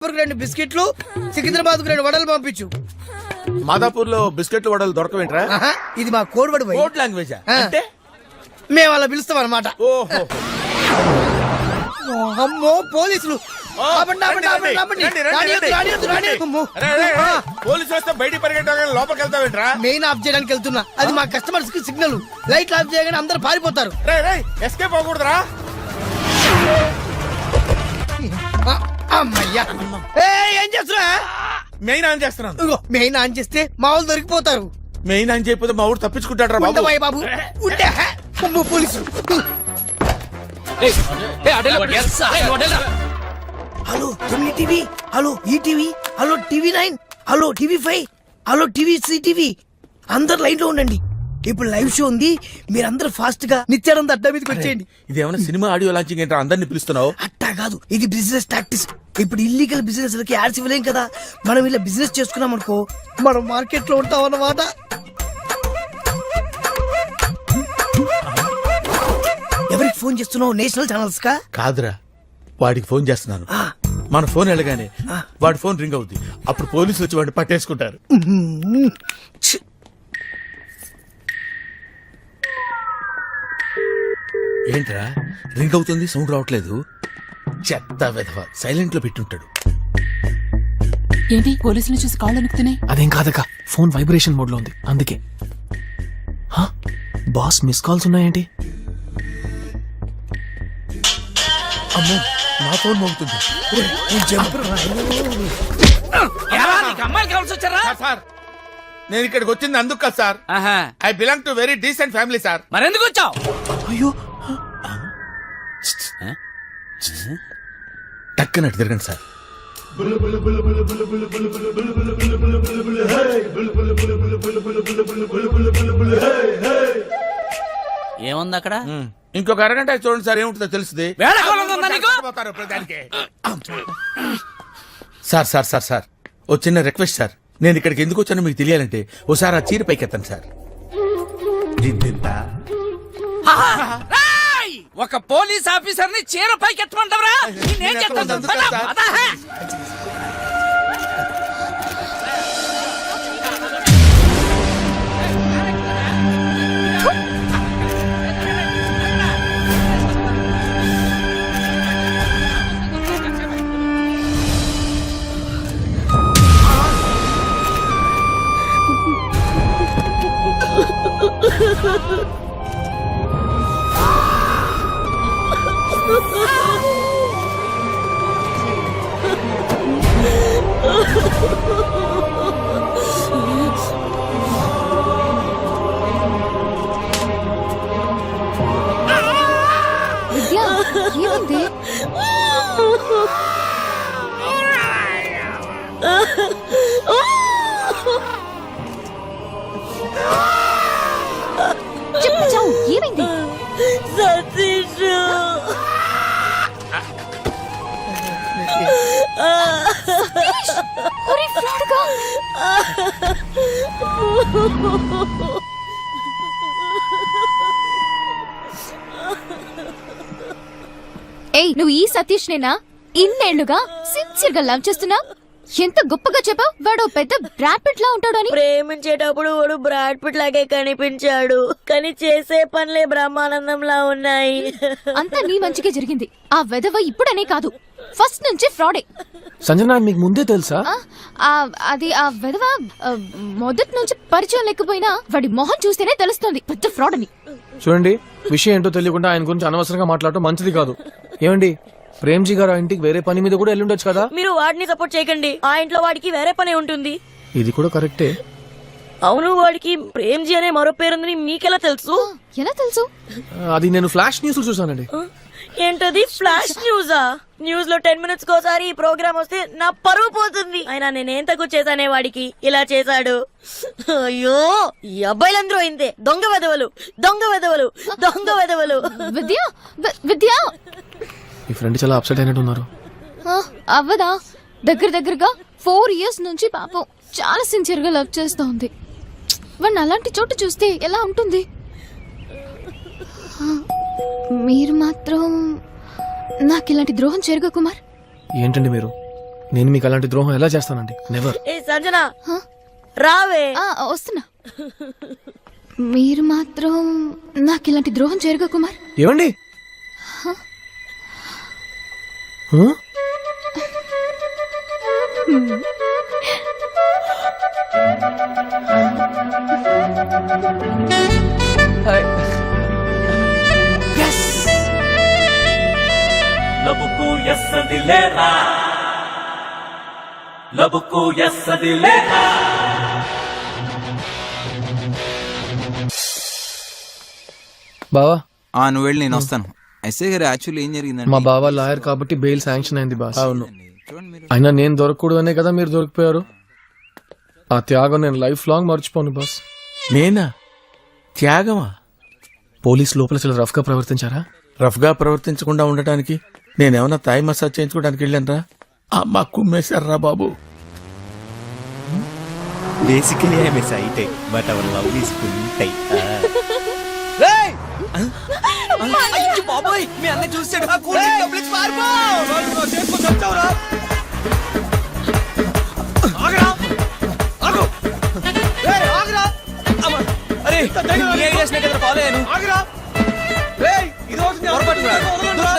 2 బిస్కెట్లు, సికింద్రాబాద్ 2 వడలు పంపించు. మాదాపూర్ లో బిస్కెట్లు వడలు దొరకవేంట్రా? ఇది మా కోడ్ వర్డ్. కోడ్ లాంగ్వేజ్ అంటే మేము అలా పిలుస్తాం అన్నమాట. ఓహో, అమ్మో పోలీసులు! పోలీసు వస్తే బయటికి పరిగెట్టాలి, లోపలికి వెళ్తావేంట్రా? మెయిన్ ఆఫ్ చేయడానికి వెళ్తున్నా. అది మా కస్టమర్స్ కి సిగ్నల్. లైట్ ఆఫ్ చేయగానే అందరూ పారిపోతారు. ఎస్కేప్ అవ్వకూడదురా. అమ్మయ్యా, ఏం చేస్తున్నా? మెయిన్ ఆన్ చేస్తున్నాను. మెయిన్ ఆన్ చేస్తే మా వాళ్ళు దొరికిపోతారు. మెయిన్ ఆన్ చేయకపోతే మా ఊరు తప్పించుకుంటాడు రా బాబు. బాబు ఉండే police. Hello TV, hello ETV, hello TV9, hello TV5, hello TV అందరు లైన్ లో ఉండండి. ఇప్పుడు లైవ్ షో ఉంది. మీరందరూ ఫాస్ట్ గా నిత్యానంద అడ్డా మీదకి వచ్చేయండి. ఇది ఏమైనా సినిమా ఆడియో లాంచింగ్ ఏంట్రా అందరిని పిలుస్తున్నావు? అట్టా కాదు, ఇది బిజినెస్ టాక్టిక్స్. ఇప్పుడు ఇల్లీగల్ బిజినెస్ లకి యాడ్స్ ఇవ్వలేం కదా. మనం ఇలా బిజినెస్ చేసుకున్నాం అనుకో, మనం మార్కెట్ లో ఉంటాం అన్నమాట. ఎవరికి ఫోన్ చేస్తున్నావు? నేషనల్ ఛానల్స్ కా? కాదురా, వాడికి ఫోన్ చేస్తున్నాను. మన ఫోన్ వెళ్ళగానే వాడి ఫోన్ రింగ్ అవుద్ది. అప్పుడు పోలీసులు వచ్చి వాడిని పట్టేసుకుంటారు. ఏంట్రా రింగ్ అవుతుంది, సౌండ్ రావట్లేదు? చెత్త వెధవ, సైలెంట్ లో పెట్టుంటాడు. ఏంటి పోలీసులు చూసి కాళ్ళు అనుకుతున్నాయి? అదేం కాదక్క, ఫోన్ వైబ్రేషన్ మోడ్ లో ఉంది అందుకే. బాస్ మిస్ కాల్స్ ఉన్నాయేంటి? అమ్మో, నా ఫోన్ మోగుతుంది. అమ్మాయిలు కావాల్సి వచ్చారా? సార్, నేను ఇక్కడికి వచ్చింది అందుకు కదా sir. I belong to very decent family sir. మరెందుకు వచ్చావు? అయ్యో, టక్కనట్టు తిరగండి సార్. ఏముంది అక్కడ? ఇంకొక అరగంట చూడండి సార్, ఏముంటుందో తెలుస్తుంది. సార్ సార్ సార్ సార్, ఓ చిన్న రిక్వెస్ట్ సార్. నేను ఇక్కడికి ఎందుకు వచ్చానో మీకు తెలియాలంటే ఓసారి ఆ చీర పైకెత్తాను సార్. ఒక పోలీస్ ఆఫీసర్ ని చీర పైకి ఎత్తమంటావరా? విద్య, ఏమైంది? చెప్పు చావు, ఏమైంది? సతీష్ ఒరే ఫ్రాడ్గా! ఏయ్, నువ్వు ఈ సతీష్ నేనా? ఇన్నేళ్లుగా సిన్సియర్ గా లవ్ చేస్తున్నా. ఎంత గొప్పగా చెప్పావు. వాడు పెద్ద బ్రాడ్ పిట్ లా ఉంటాడు అని. ప్రేమించేటప్పుడు వాడు బ్రాడ్ పిట్ లాగే కనిపించాడు, కానీ చేసే పనులే బ్రహ్మానందంలా ఉన్నాయి. అంతా నీ మంచిగా జరిగింది. ఆ వెధవ ఇప్పుడనే కాదు, ఫస్ట్ నుంచి ఫ్రాడే. సంజన, మీకు ముందే తెలుసా? అది ఆ వెధవ మొదటి నుంచి పరిచయం లేకపోయినా వాడి మొహం చూస్తేనే తెలుస్తుంది పెద్ద ఫ్రాడ్ అని. చూడండి, విషయం ఏంటో తెలియకుండా ఆయన గురించి అనవసరంగా మాట్లాడటం మంచిది కాదు. ఏమండి, ప్రేమ్జీ గారు ఆ ఇంటికి వేరే పని మీద కూడా వెళ్ళుండొచ్చు కదా. మీరు వాడిని సపోర్ట్ చేయకండి. ఆ ఇంట్లో వాడికి వేరే పనే ఉంటుంది. ఇది కూడా కరెక్టే. అవును, వాడికి ప్రేమ్జీ అనే మరో పేరుందని మీకెలా తెలుసు? ఎలా తెలుసు? అది నేను ఫ్లాష్ న్యూస్ చూసానండి. ఏంటది ఫ్లాష్ న్యూసా? న్యూస్ లో 10 minutes కోసారి ఈ ప్రోగ్రామ్ వస్తే నా పరువు పోతుంది. అయినా నేనేం తక్కువ చేశానే వాడికి ఇలా చేశాడు. అయ్యో, ఈ అబ్బాయిలందరూ ఇంతే, దొంగ వెదవలు, దొంగ వెదవలు, దొంగ వెదవలు. విద్య, విద్య, ఈ ఫ్రెండ్ చాలా అప్సెట్ అయినట్టు ఉన్నారు. అవ్వదా? దగ్గరగా 4 years నుంచి పాపం చాలా సిన్సియర్ గా లవ్ చేస్తూ ఉంది. వాడిని అలాంటి చోటు చూస్తే ఎలా ఉంటుంది? మీరు మాత్రం నాకు ఇలాంటి ద్రోహం చేయరుగా కుమార్. ఏంటండి మీరు? నేను మీకు అలాంటి ద్రోహం ఎలా చేస్తానండి? నెవర్. ఏ సంజన రావే. వస్తున్నా. మీరు మాత్రం నాకు ఇలాంటి ద్రోహం జరగ కుమార్. ఏమండి? హ? లబుకు ఎస్సదిలేరా లబుకు ఎస్సదిలేరా బావా, నువ్వు వెళ్ళి నేను వస్తాను. ఎస్ఐ గారు యాక్చువల్లీ ఏం జరిగిందండి? మా బావ లాయర్ కాబట్టి బెయిల్ శాంక్షన్ అయింది బాస్. అవును. చూడండి మీరు. అయినా నేను దొరకకూడదనే కదా మీరు దొరికిపోయారు. ఆ త్యాగం నేను లైఫ్ లాంగ్ మర్చిపోను బాస్. నేనా? త్యాగమా? పోలీస్ లోపల చాలా రఫ్ గా ప్రవర్తించారా? రఫ్ గా ప్రవర్తించకుండా ఉండటానికి నేనేమన్నా థాయ్ మసాజ్ చేయించుకోవడానికి వెళ్ళానరా? అమ్మ కుమ్మేశారా బాబు. Basically, I'm a shy type, but our love is full type. బాబోయ్ మీ అన్న చూసాడు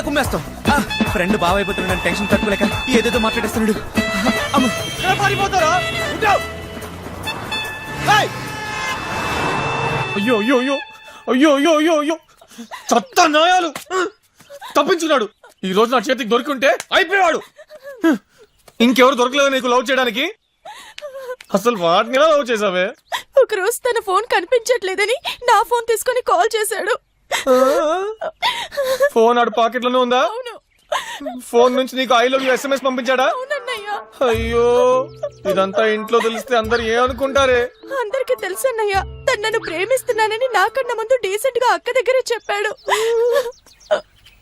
కుమ్మేస్తాం. ఫ్రెండ్ బాగా అయిపోతున్నాడు, టెన్షన్ తట్టుకోలేక ఏదేదో మాట్లాడేస్తున్నాడు. అయ్యో అయ్యో అయ్యో అయ్యో అయ్యో అయ్యో అయ్యో చెత్త న్యాయాలు తప్పించున్నాడు. ఈ రోజు నా చేతికి దొరికింటే అయిపోయాడు. ఇంకెవరు దొరకలేదు నీకు లవ్ చేయడానికి? అసలు వాటిని ఎలా లవ్ చేసావే? ఒక రోజు తన ఫోన్ కనిపించట్లేదని నా ఫోన్ తీసుకొని కాల్ చేశాడు. ఫోన్ ఆడు పాకెట్ లోనే ఉందా? ఫోన్ నుంచి నీకు ఐ లవ్ యూ SMS పంపించాడా? అయ్యో, ఇదంతా ఇంట్లో తెలిస్తే అందరు ఏమనుకుంటారే? అందరికి తెలుసన్నయ్య, తను నన్ను ప్రేమిస్తున్నానని నాకన్నా ముందు డీసెంట్ గా అక్క దగ్గరే చెప్పాడు.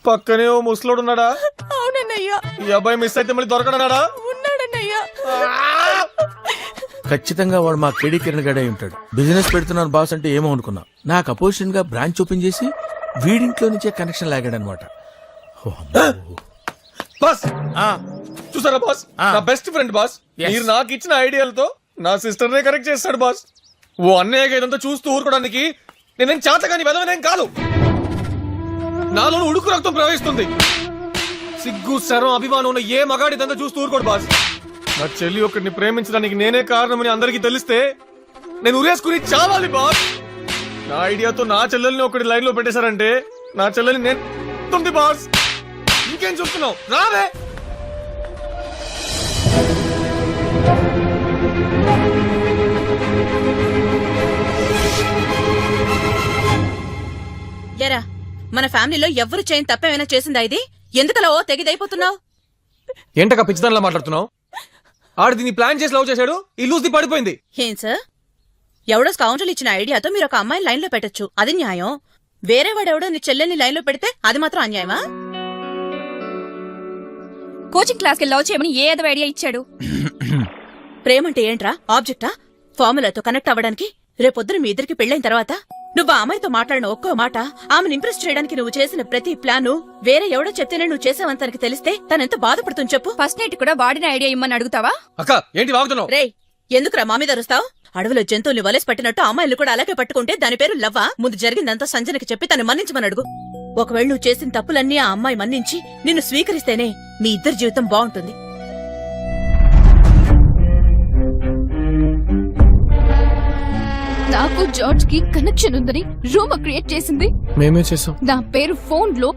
పక్కనే ఓ ముసలోడు ఉన్నాడా? అవునన్నయ్య. ఈ అబ్బాయి మిస్ అయితే మళ్ళీ దొరకడన్నాడా? ఉన్నాడన్నయ్య. ఖచ్చితంగా వాడు మా కేడీ కిరణ్ గడే ఉంటాడు. బిజినెస్ పెడుతున్నాను బాస్ అంటే ఏమో అనుకున్నా. నాకు అపోజిషన్ గా బ్రాంచ్ ఓపెన్ చేసి వీడింట్లో నుంచే కనెక్షన్ లాగాడనమాట. బాస్ చూసారా బాస్, నా బెస్ట్ ఫ్రెండ్ బాస్. Yes. మీరు నాకు ఇచ్చిన ఐడియాలతో నా సిస్టర్ నే కరెక్ట్ చేస్తాడు బాస్. ఓ అన్నయ్యగా ఇదంతా చూస్తూ ఊరుకోవడానికి నేనేం చేతగాని వెదవనేం కాదు. నాలో ఉడుకు రక్తం ప్రవహిస్తుంది. సిగ్గు శరం అభిమానం ఉన్న ఏ మగాడి ఇదంతా చూస్తూ ఊరుకోడు బాస్. నా చెల్లి ఒకరిని ప్రేమించడానికి నేనే కారణమని అందరికీ తెలిస్తే నేను ఉరేసుకుని చావాలి బాస్. నా ఐడియాతో నా చెల్లెల్ని ఒకటి లైన్ లో పెట్టేశారంటే నా చెల్లెల్ని నేను తుంది బాస్. ఇంకేం చూస్తున్నావు? రావే. ఎరా, మన ఫ్యామిలీలో ఎవరు చేయని తప్పేమైనా చేసిందా? ఇది ఎందుకలా ఓ తెగిదైపోతున్నావు? ఏంటక్క పిచ్చిదానిలా మాట్లాడుతున్నావు? ఆడు దీన్ని ప్లాన్ చేసి లవ్ చేశాడు, ఈ లూసి పడిపోయింది. ఏం సార్, ఎవడో స్కౌంటర్లు ఇచ్చిన ఐడియాతో మీరు ఒక అమ్మాయిని లైన్ లో పెట్టొచ్చు, అది న్యాయం. వేరే వాడెవడో నీ చెల్లెల్ని లైన్ లో పెడితే అది మాత్రం అన్యాయమా? కోచింగ్ క్లాస్ కి లవ్ చేయమని ఏదో ఐడియా ఇచ్చాడు. ప్రేమంటే ఏంట్రా, ఆబ్జెక్టా? ఫార్ములాతో కనెక్ట్ అవ్వడానికి? రేపొద్దున మీ ఇద్దరికి పెళ్ళైన తర్వాత నువ్వు ఆ అమ్మాయితో మాట్లాడిన ఒక్కో మాట, ఆమెను ఇంప్రెస్ చేయడానికి నువ్వు చేసిన ప్రతి ప్లాను వేరే ఎవడో చెప్తేనే నువ్వు చేసావని తనకి తెలిస్తే తనెంత బాధపడుతుంది చెప్పు. ఫస్ట్ నైట్ కూడా వాడిన ఐడియా ఇమ్మని అడుగుతావా? అక్క ఏంటి వాగుతున్నావు? రేయ్, ఎందుకురా మా మీద అరుస్తావు? అడవిలో జంతువుల్ని వలేసి పట్టినట్టు అమ్మాయిలు కూడా అలాగే పట్టుకుంటే దాని పేరు లవ్వా? ముందు జరిగిందంతా సంజనకి చెప్పి తను మన్నించమని అడుగు. ఒకవేళ నువ్వు చేసిన తప్పులన్నీ ఆ అమ్మాయి మన్నించి నిన్ను స్వీకరిస్తేనే మీ ఇద్దరి జీవితం బాగుంటుంది. నాకు జార్జ్ కి కనెక్షన్ ఉందని రూమ్ క్రియేట్ చేసింది మేమే చేసాం. నా పేరు ఫోన్ లో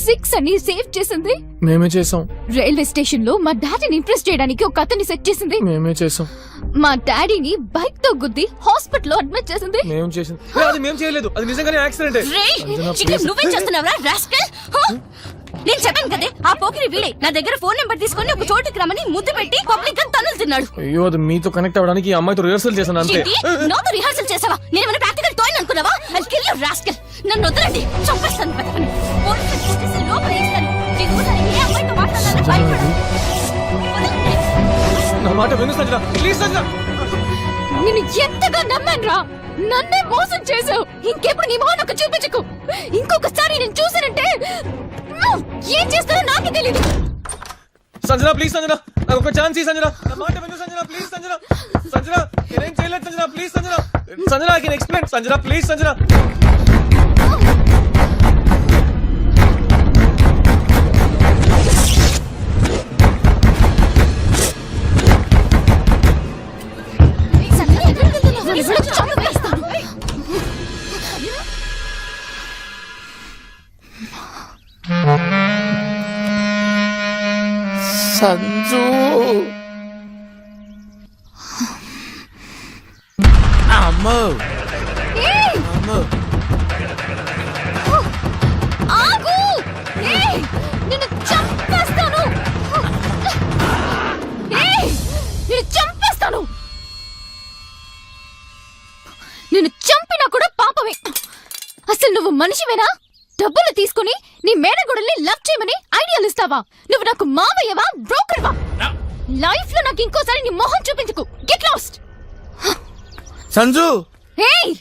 6 అని సేవ్ చేసింది మేమే చేసాం. రైల్వే స్టేషన్ లో మా డాడీని ఇంప్రెస్ చేయడానికి ఒక అతన్ని సెట్ చేసింది. మేమే చేసాం. మా డాడీని బైక్ తో గుద్ది హాస్పిటల్ లో అడ్మిట్ చేసింది. మేము చేసింది. అది మేము చేయలేదు, అది నిజంగానే యాక్సిడెంట్. నువ్వేం చేస్తున్నావురా రాస్కల్? నేను చెప్పాను కదే, ఆ పోకిరి వీడే నా దగ్గర ఫోన్ నెంబర్ తీసుకుని ఒక చోటుకి రమ్మని ముద్దు పెట్టి పబ్లిక్ గా తన్నులు తిన్నాడు. అయ్యో, అది మీతో కనెక్ట్ అవ్వడానికి ఈ అమ్మాయితో రిహర్సల్ చేశాను అంతే. నాతో రిహార్సల్ చేసావా? నేను ప్రాక్టికల్ తోయని అనుకున్నావా? I'll kill you, rascal. నన్ను వదలండి, చంపేస్తాను. బతకను. పోలీసులు తీసుకెళ్ళి లోపల వేస్తాను. దిగుతాను. ఏ అమ్మాయితో మాట్లాడాలని భయపడు. వదలండి. నా మాట విను సంజన, ప్లీజ్ సంజన. నిన్ను ఎంతగా నమ్మాను రా, నన్నే మోసం చేసావు. ఇంకెప్పుడు నీ మొహం నాకు చూపించకు. ఇంకొకసారి నేను చూసానంటే ఏం చేస్తానో నాకే తెలీదు. సంజన ప్లీజ్ సంజన నాకు ఒక ఛాన్స్ సంజన నా మాట విను సంజన ప్లీజ్ సంజన సంజన నేనేం చేయలేదు Sanjana please Sanjana Sanjana I can explain Sanjana please Sanjana Sanjana, ఎక్కడికి వెళ్తున్నావు? ఇప్పుడు చంపేస్తాను. సంజు అమ్మో ఏయ్, అమ్మో ఆగు! ఏయ్, నిన్ను చంపేస్తాను. ఏయ్, నిన్ను చంపేస్తాను. నిన్ను చంపినా కూడా పాపమే. అసలు నువ్వు మనిషివేనా? డబ్బులు తీసుకుని నీ మేనగొడల్ని లవ్ చేయమని ఐడియాలు ఇస్తావా? నువ్వు నాకు మావయ్యవా, బ్రోకర్వా? లైఫ్ లో నాకు ఇంకోసారి నీ మొహం చూపించుకు. Get lost. సంజు ఏయ్,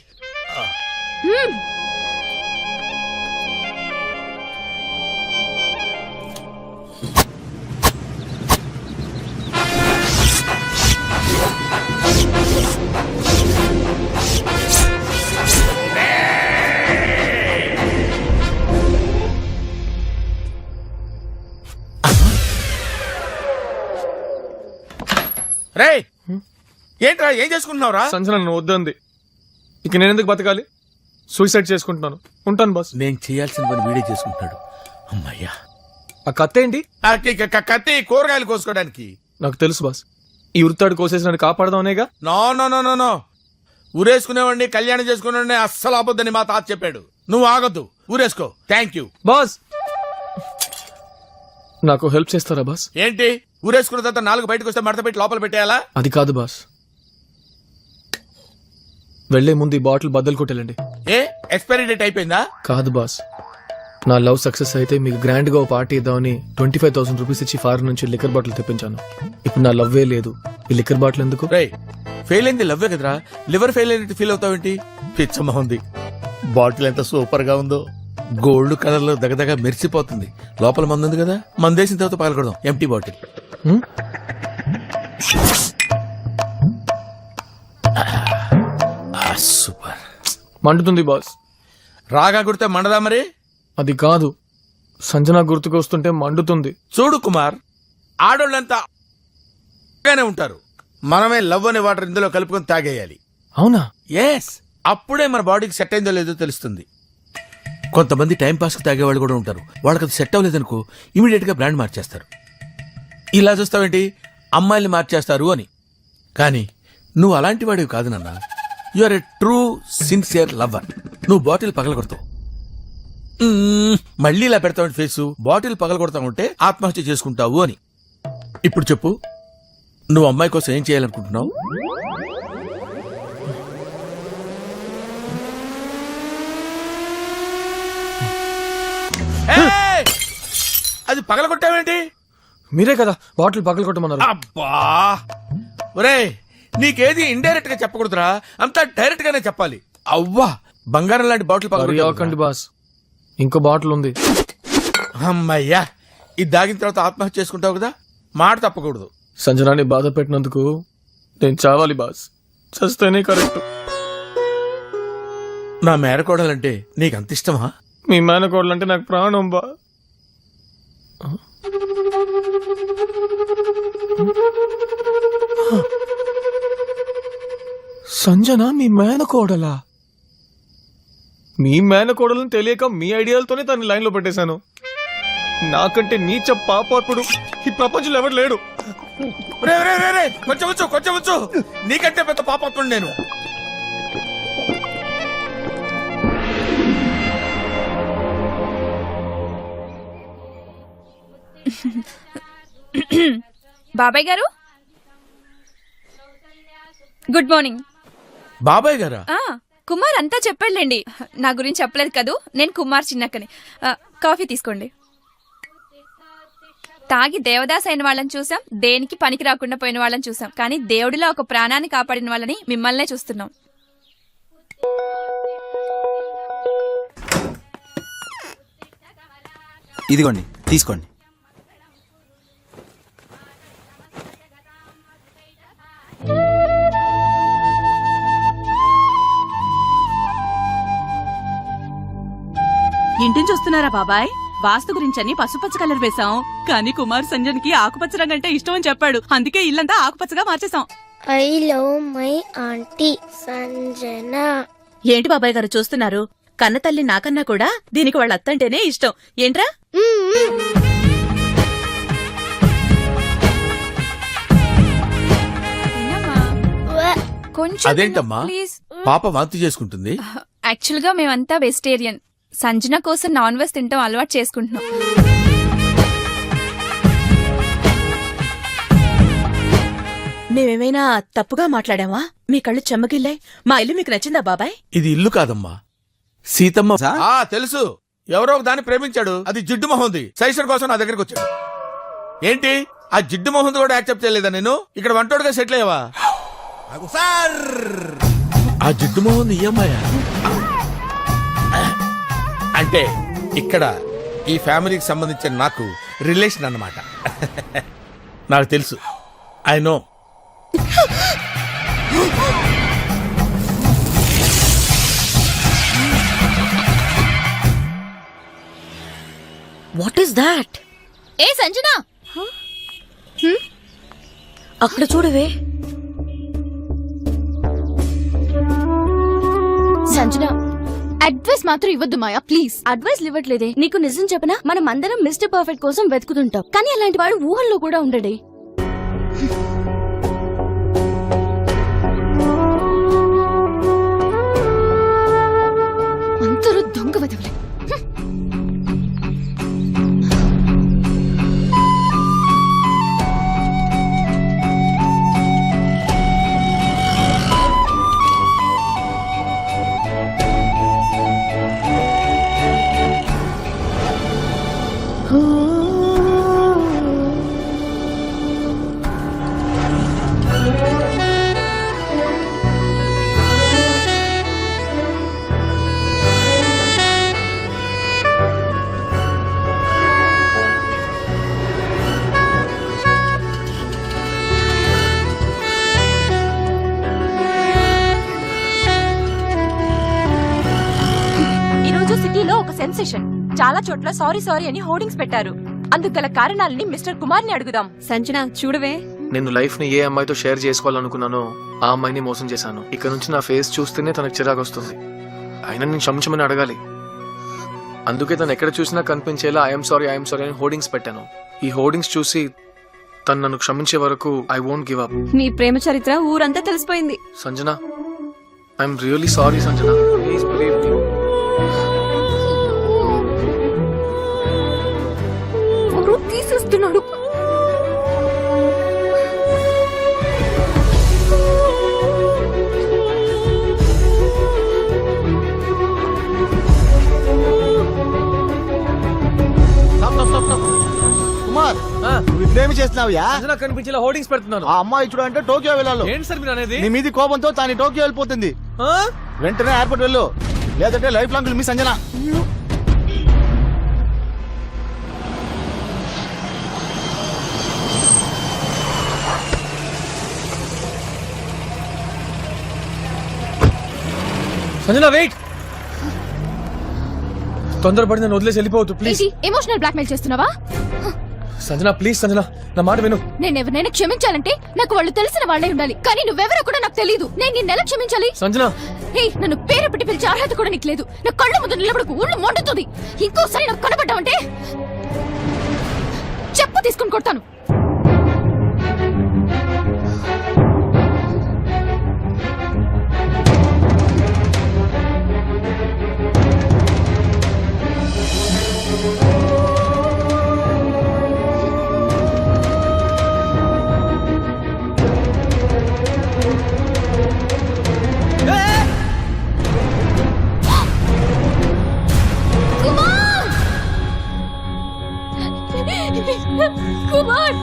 రే ఏంట్రా ఏం చేసుకుంటున్నావురా? సంజన నన్ను వద్దంది. ఇక నేను ఎందుకు బతకాలి? సూసైడ్ చేసుకుంటున్నాను. ఉంటాను బాస్. నేను చేయాల్సిన పని వీడే చేసుకుంటున్నాడు. అమ్మయ్యా. ఆ కత్తి ఏంటి? కత్తి కూరగాయలు కోసుకోవడానికి. నాకు తెలుసు బాస్. ఈ వృత్తాడు కోసేసి నన్ను కాపాడదామనేగా. No no no no no ఊరేసుకునేవాడిని కళ్యాణం చేసుకునేవాడిని అస్సలు ఆపొద్దని మా తాత చెప్పాడు. నువ్వు ఆగొద్దు, ఊరేసుకో. Thank you. బాస్ నాకు హెల్ప్ చేస్తారా బాస్? ఏంటి ఊరేసుకున్న తర్వాత 4 బయటకు వస్తే మడత పెట్టి లోపల పెట్టేయాలా? అది కాదు బాస్. వెళ్లే ముందు ఈ బాటిల్ బద్దలు కొట్టేలండి. ఏ ఎక్స్పైరీ డేట్ అయిపోయిందా? కాదు బాస్, నా లవ్ సక్సెస్ అయితే మీకు గ్రాండ్ గా ఓ పార్టీ ఇద్దామని 25,000 రూపీస్ ఇచ్చి ఫారెన్ నుంచి లిక్కర్ బాటిల్ తెప్పించాను. ఇప్పుడు నా లవ్వే లేదు, ఈ లిక్కర్ బాటిల్ ఎందుకు? రేయ్ ఫెయిల్ అయింది లవ్వే కదరా, లివర్ ఫెయిల్ అయినట్టు ఫీల్ అవుతావేంటి? పిచ్చమ్మ ఉంది. బాటిల్ ఎంత సూపర్ గా ఉందో, గోల్డ్ కలర్ లో దగదగ మెరిసిపోతుంది. లోపల మందు ఉంది కదా, మందేసిన తర్వాత పగలకూడదాం. Empty bottle. సూపర్. మండుతుంది బాస్. రాగా కుడితే మండదా మరి? అది కాదు, సంజన గుర్తుకు వస్తుంటే మండుతుంది. చూడు కుమార్, ఆడోళ్ళంతా గానే ఉంటారు. మనమే లవ్ అనే వాటర్ ఇందులో కలుపుకొని తాగేయాలి. అవునా? ఎస్, అప్పుడే మన బాడీకి సెట్ అయిందో లేదో తెలుస్తుంది. కొంతమంది టైం పాస్ కి తాగేవాళ్ళు కూడా ఉంటారు. వాళ్ళకి అది సెట్ అవ్వలేదనుకో ఇమీడియట్ గా బ్రాండ్ మార్చేస్తారు. ఇలా చూస్తావేంటి, అమ్మాయిల్ని మార్చేస్తారు అని. కానీ నువ్వు అలాంటి వాడివి కాదు నాన్న. You are a true sincere lover. నువ్వు బాటిల్ పగలగొడతావు. మళ్ళీ ఇలా పెడతావు ఫేసు. బాటిల్ పగలగొడతా ఉంటే ఆత్మహత్య చేసుకుంటావు అని. ఇప్పుడు చెప్పు, నువ్వు అమ్మాయి కోసం ఏం చేయాలనుకుంటున్నావు? ఏయ్! అది పగలగొట్టావేంటి? మీరే కదా బాటిల్ పగలు కొట్టమన్నారు. అబ్బా ఒరే, నీకేది ఇండైరెక్ట్ గా చెప్పకూడదురా, అంతా డైరెక్ట్ గానే చెప్పాలి. అవ్వా, బంగారం లాంటి బాటిల్ అవ్వకండి పగలగొట్టావు. బాస్, ఇంకో బాటిల్ ఉంది. అమ్మయ్యా, ఇది దాగిన తర్వాత ఆత్మహత్య చేసుకుంటావు కదా, మాట తప్పకూడదు. సంజనాని బాధ పెట్టినందుకు నేను చావాలి బాస్, చస్తేనే కరెక్ట్. నా మేరకోడాలంటే నీకు అంత ఇష్టమా? మీ మేనకోడలంటే నాకు ప్రాణం బా. సంజన మీ మేనకోడలా? మీ మేనకోడలని తెలియక మీ ఐడియాలతోనే తన లైన్ లో పెట్టేశాను. నాకంటే నీచ పాపాత్ముడు ఈ ప్రపంచంలో ఎవరు లేడు. రే, రే, రే, రే, కొంచెం వచ్చు, కొంచెం వచ్చు. నీకంటే పెద్ద పాపత్తుడు నేను. బాబాయ్ గారు, గుడ్ మార్నింగ్. బాబాయ్ గారా? కుమార్ అంతా చెప్పాడులేండి, నా గురించి చెప్పలేదు కదూ. నేను కుమార్ చిన్నక్కని. కాఫీ తీసుకోండి. తాగి దేవదాస్ అయిన వాళ్ళని చూసాం, దేనికి పనికి రాకుండా పోయిన వాళ్ళని చూసాం, కానీ దేవుడిలో ఒక ప్రాణాన్ని కాపాడిన వాళ్ళని మిమ్మల్నే చూస్తున్నాం. ఇదిగోండి తీసుకోండి. ఇంటిని చూస్తున్నారా బాబాయ్? వాస్తు గురించని పసుపచ్చ కలర్ వేశాం, కానీ కుమార్ సంజన్ కి ఆకుపచ్చ రంగు అంటే ఇష్టం అని చెప్పాడు. అందుకే ఇల్లంతా ఆకుపచ్చగా మార్చేశాం. I love my aunty Sanjana. ఏంటి బాబాయ్ గారు చూస్తున్నారు? కన్న తల్లి నాకన్నా కూడా దీనికి వాళ్ళ అత్తంటేనే ఇష్టం. ఏంట్రా? కొంచెం అదేంటమ్మా ప్లీజ్. పాప వాంతి చేసుకుంటుంది? యాక్చువల్ గా మేమంతా వెజిటేరియన్. సంజన కోసం నాన్ వెజ్ తింటాం అలవాటు చేసుకుంటున్నాం. మేమేమైనా తప్పుగా మాట్లాడామా? మీ కళ్ళు చెమ్మగిల్లాయి. మా ఇల్లు మీకు నచ్చిందా బాబాయ్? ఇది ఇల్లు కాదమ్మా, సీతమ్మ. సార్? తెలుసు, ఎవరో ఒక దాన్ని ప్రేమించాడు. అది జిడ్డు మొహంది. సైషన్ కోసం నా దగ్గరికి వచ్చాడు. ఏంటి ఆ జిడ్డు మొహంది కూడా యాక్సెప్ట్ చేయలేదా? నేను ఇక్కడ వంటోడుగా సెటిల్ అయ్యావా? ఆ జిడ్డు మొహంది ఈ అమ్మాయా? అంటే ఇక్కడ ఈ ఫ్యామిలీకి సంబంధించిన నాకు రిలేషన్ అన్నమాట. నాకు తెలుసు, I know. What is that? ఏ సంజన, అక్కడ చూడవే. సంజన అడ్వైస్ మాత్రం ఇవ్వద్దు మాయా, ప్లీజ్. అడ్వైస్ ఇవ్వట్లేదే. నీకు నిజం చెప్పనా, మనం అందరం మిస్టర్ పర్ఫెక్ట్ కోసం వెతుకుతుంటాం, కానీ అలాంటి వాడు ఊహల్లో కూడా ఉండడే. అందరూ దొంగ వెతవలే. సిటీలో ఒక సెన్సేషన్. చాలా చోట్ల సారీ సారీ అని హోర్డింగ్స్ పెట్టారు. అందుకు గల కారణాలని మిస్టర్ కుమార్ ని అడుగుదాం. సంజన చూడవే, నేను లైఫ్ ని ఏ అమ్మాయితో షేర్ చేసుకోవాలనుకున్నానో ఆ అమ్మాయిని మోసం చేశాను. ఇక్కడ నుంచి నా ఫేస్ చూస్తేనే తనకు చిరాకు వస్తుంది. అయినా నేను క్షమించమని అడగాలి. అందుకే తను ఎక్కడ చూసినా కనిపించేలా ఐఎమ్ సారీ అని హోర్డింగ్స్ పెట్టాను. ఈ హోర్డింగ్స్ చూసి తను నన్ను క్షమించే వరకు ఐ వోంట్ గివ్ అప్. నీ ప్రేమ చరిత్ర ఊరంతా తెలిసిపోయింది. Sanjana, I'm really sorry Sanjana, please believe me. తీసేస్తున్నాడు. కుమార్, నువ్వు ఇప్పుడేమి చేస్తున్నావుయా? కనిపించేలా హోర్డింగ్స్ పెడుతున్నాను. ఆ అమ్మాయి చూడంటే టోక్యో వెళ్ళాలి. ఏంటి సార్ మీరు అనేది? నీ మీది కోపంతో తాను టోక్యో వెళ్ళిపోతుంది. వెంటనే ఎయిర్పోర్ట్ వెళ్ళు, లేదంటే life long miss Sanjana. Sanjana wait. తొందరపడి నన్ను వదిలేసి వెళ్ళిపోవద్దు ప్లీజ్. ఎమోషనల్ బ్లాక్మెయిల్ చేస్తున్నావా? సంజన ప్లీజ్, సంజన నా మాట విను. నేను ఎవరినైనా క్షమించాలంటే నాకు వాళ్ళు తెలిసిన వాళ్ళే ఉండాలి, కానీ నువ్వెవరో కూడా నాకు తెలియదు. నేను నిన్నెలా క్షమించాలి? సంజన, నన్ను పేరు పెట్టి పిలిచే అర్హత కూడా నీకు లేదు. నా కళ్ళు ముందు నిలబడకు, ఊళ్ళు మండుతుంది. ఇంకోసారి నాకు కనబడ్డావంటే చెప్పు తీసుకుని కొడతాను. కుమార్,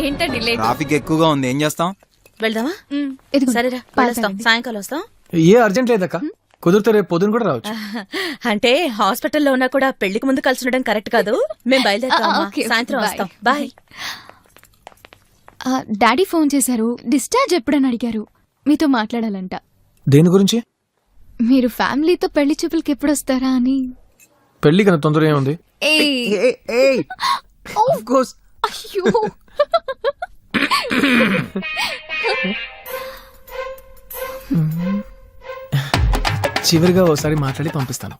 ఏంటండి లేట్ ట్రాఫిక్ ఎక్కువగా ఉంది, ఏం చేస్తాం? వెళ్దామా? సరేరా, వెళ్ళొస్తాం. సాయంకాలం వస్తాం. ఏ అర్జెంట్ లేదక్క, కుదిరితే రేపు పొద్దున కూడా రావచ్చు. అంటే హాస్పిటల్లో ఉన్నా కూడా పెళ్లికి ముందు కలిసి ఉండడం కరెక్ట్ కాదు. మేము బయలుదేరుతాం. ఓకే, సాయంత్రం bye. వస్తాం. బాయ్. డాడీ ఫోన్ చేశారు, డిశ్చార్జ్ ఎప్పుడని అడిగారు. మీతో మాట్లాడాలంట. దేని గురించి? మీరు ఫ్యామిలీతో పెళ్లి చూపులకి ఎప్పుడు వస్తారా అని. పెళ్లి కన్నా తొందర ఏముంది? అయ్యో చివరిగా ఒకసారి మాట్లాడి పంపిస్తాను.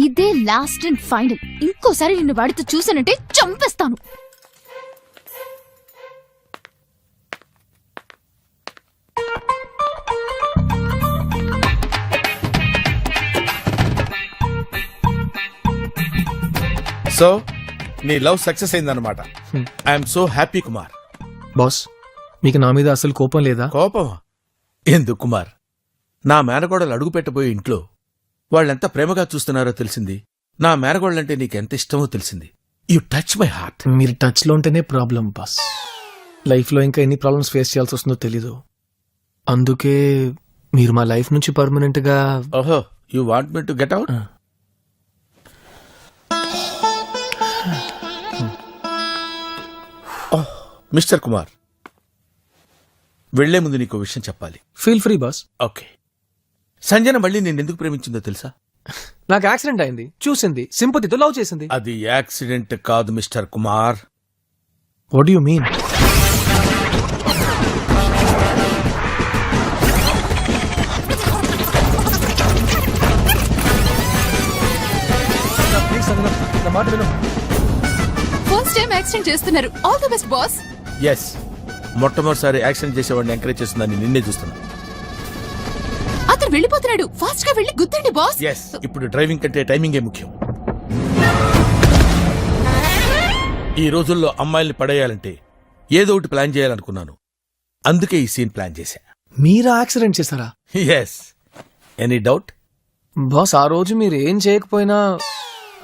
ఇదే లాస్ట్ అండ్ ఫైనల్. ఇంకోసారి నిన్ను వాడితో చూసానంటే చంపేస్తాను. సో నీ లవ్ సక్సెస్ అయిందన్నమాట. I'm so happy Kumar. Boss, మీకు నా మీద అసలు కోపం లేదా? కోపమా? ఎందుకు కుమార్? నా మేనగోడలు అడుగు పెట్టబోయే ఇంట్లో వాళ్ళెంత ప్రేమగా చూస్తున్నారో తెలిసింది. నా మేనగోళ్ళంటే నీకెంత ఇష్టమో తెలిసింది. You touch my heart. మీరు టచ్ లో ఉంటేనే ప్రాబ్లం బాస్. లైఫ్ లో ఇంకా ఎన్ని ప్రాబ్లమ్స్ ఫేస్ చేయాల్సి వస్తుందో తెలీదు. అందుకే మీరు మా లైఫ్ నుంచి పర్మనెంట్ గా. ఓహో, you want me to get out? Mister Kumar, వెళ్లే ముందు నీకు విషయం చెప్పాలి. Feel free bus. Okay. Sanjana మళ్ళీ నేను ఎందుకు ప్రేమించిందో తెలుసా? నాకు యాక్సిడెంట్ అయింది, చూసింది, సింపతితో లవ్ చేసింది. అది యాక్సిడెంట్ కాదు mister Kumar. What you mean? First time accident చేస్తున్నారు. All the best boss. Yes, మొట్టమొదటిసారి యాక్సిడెంట్ చేసేవాడిని ఎంకరేజ్ చేస్తుందని నిన్నే చూస్తున్నా. అతను వెళ్ళిపోతున్నాడు. ఫాస్ట్ గా వెళ్ళి గుద్దండి బాస్. ఎస్, ఇప్పుడు డ్రైవింగ్ కంటే టైమింగే ముఖ్యం. ఈ రోజుల్లో అమ్మాయిల్ని పడేయాలంటే ఏదో ఒకటి ప్లాన్ చేయాలనుకున్నాను. అందుకే ఈ సీన్ ప్లాన్ చేశా. మీరా యాక్సిడెంట్ చేశారా? ఎస్. Any doubt? బాస్, ఆ రోజు మీరు ఏం చేయకపోయినా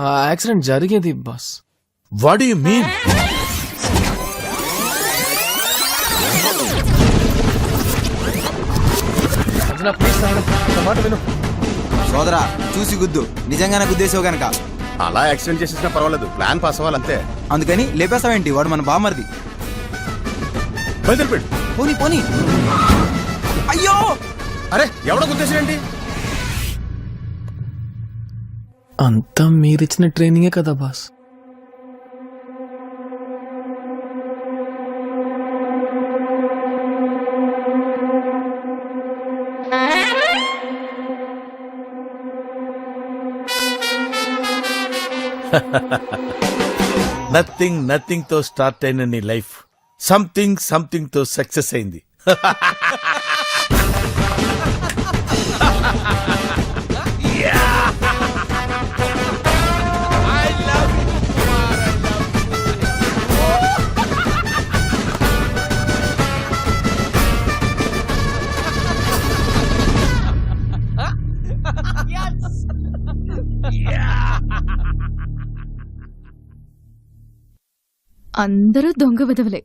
ఆ యాక్సిడెంట్ జరిగేది boss. What do you mean? సోదరా, చూసి గుద్దు. నిజంగానే గుద్దేసావు గనక. అలా యాక్సిడెంట్ చేసేసినా పర్వాలేదు, ప్లాన్ పాస్ అవ్వాలంతే. అందుకని లేపేస్తావేంటి? వాడు మన బామర్ది. బయలుదేరిపోయాడు. పోనీ పోనీ. అయ్యో, అరే ఎవడో గుర్తేసాడండి? అంతా మీరిచ్చిన ట్రైనింగే కదా బాస్. నథింగ్ తో స్టార్ట్ అయిన నీ లైఫ్ సంథింగ్ తో సక్సెస్ అయింది. అందరూ దొంగ విధవలే.